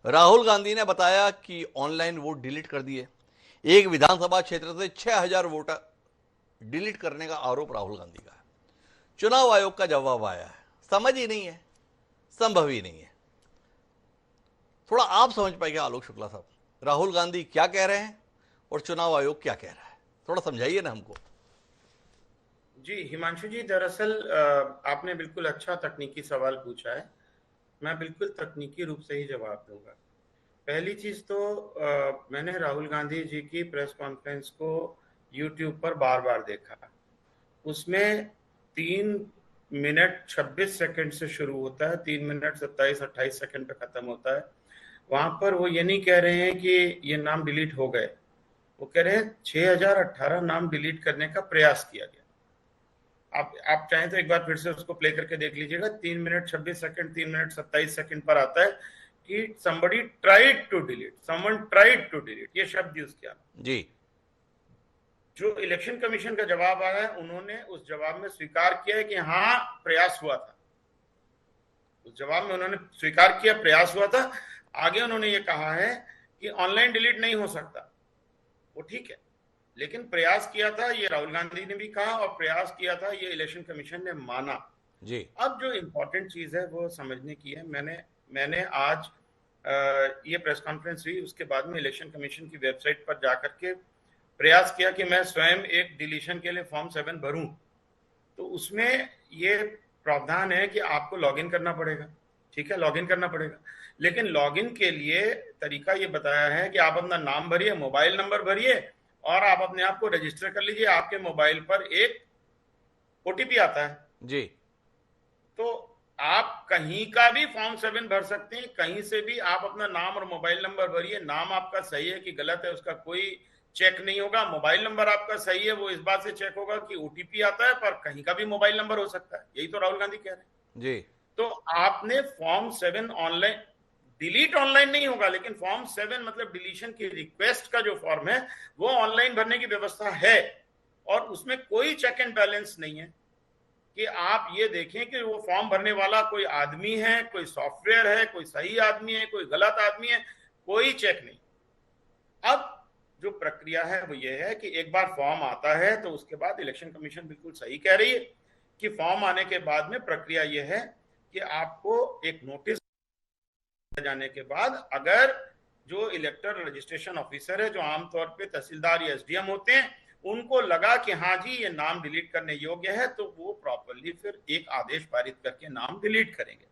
राहुल गांधी ने बताया कि ऑनलाइन वोट डिलीट कर दिए। एक विधानसभा क्षेत्र से 6,000 वोटर डिलीट करने का आरोप राहुल गांधी का है। चुनाव आयोग का जवाब आया है, समझ ही नहीं है, संभव ही नहीं है। थोड़ा आप समझ पाएंगे आलोक शुक्ला साहब, राहुल गांधी क्या कह रहे हैं और चुनाव आयोग क्या कह रहा है, थोड़ा समझाइए ना हमको। जी हिमांशु जी, दरअसल आपने बिल्कुल अच्छा तकनीकी सवाल पूछा है। मैं बिल्कुल तकनीकी रूप से ही जवाब दूंगा। पहली चीज तो मैंने राहुल गांधी जी की प्रेस कॉन्फ्रेंस को यूट्यूब पर बार बार देखा। उसमें 3 मिनट 26 सेकंड से शुरू होता है, 3 मिनट 27-28 सेकंड पे खत्म होता है। वहां पर वो ये नहीं कह रहे हैं कि ये नाम डिलीट हो गए, वो कह रहे हैं 6018 नाम डिलीट करने का प्रयास किया गया। आप चाहें तो एक बार फिर से उसको प्ले करके देख लीजिएगा। 3 मिनट 26 सेकंड 3 मिनट 27 सेकंड पर आता है कि somebody tried to delete, someone tried to delete, ये शब्द यूज किया। जी। जो इलेक्शन कमीशन का जवाब आया है, उन्होंने उस जवाब में स्वीकार किया है कि हाँ प्रयास हुआ था। उस जवाब में उन्होंने स्वीकार किया प्रयास हुआ था। आगे उन्होंने ये कहा है कि ऑनलाइन डिलीट नहीं हो सकता, वो ठीक है, लेकिन प्रयास किया था, ये राहुल गांधी ने भी कहा, और प्रयास किया था ये इलेक्शन कमीशन ने माना। जी। अब जो इम्पोर्टेंट चीज है वो समझने की है। मैंने आज ये प्रेस कॉन्फ्रेंस हुई, उसके बाद में इलेक्शन कमीशन की वेबसाइट पर जाकर के प्रयास किया कि मैं स्वयं एक डिलीशन के लिए फॉर्म 7 भरूं। तो उसमें ये प्रावधान है कि आपको लॉगिन करना पड़ेगा। ठीक है, लॉगिन करना पड़ेगा, लेकिन लॉगिन के लिए तरीका ये बताया है कि आप अपना नाम भरिए, मोबाइल नंबर भरिए और आप अपने आप को रजिस्टर कर लीजिए। आपके मोबाइल पर एक ओटीपी आता है। जी। तो आप कहीं का भी फॉर्म 7 भर सकते हैं, कहीं से भी आप अपना नाम और मोबाइल नंबर भरिए। नाम आपका सही है कि गलत है उसका कोई चेक नहीं होगा। मोबाइल नंबर आपका सही है, वो इस बात से चेक होगा कि ओटीपी आता है, पर कहीं का भी मोबाइल नंबर हो सकता है। यही तो राहुल गांधी कह रहे हैं। जी। तो आपने फॉर्म 7 ऑनलाइन डिलीट, ऑनलाइन नहीं होगा, लेकिन फॉर्म 7 मतलब डिलीशन की रिक्वेस्ट का जो फॉर्म है वो ऑनलाइन भरने की व्यवस्था है, और उसमें कोई चेक एंड बैलेंस नहीं है कि आप ये देखें कि वो फॉर्म भरने वाला कोई आदमी है, कोई सॉफ्टवेयर है, कोई सही आदमी है, कोई गलत आदमी है, कोई चेक नहीं। अब जो प्रक्रिया है वो ये है कि एक बार फॉर्म आता है तो उसके बाद इलेक्शन कमीशन बिल्कुल सही कह रही है कि फॉर्म आने के बाद में प्रक्रिया ये है कि आपको एक नोटिस जाने के बाद, अगर जो इलेक्टर रजिस्ट्रेशन ऑफिसर है, जो आमतौर पे तहसीलदार या एसडीएम होते हैं, उनको लगा कि हाँ जी ये नाम डिलीट करने योग्य है, तो वो प्रॉपरली फिर एक आदेश पारित करके नाम डिलीट करेंगे।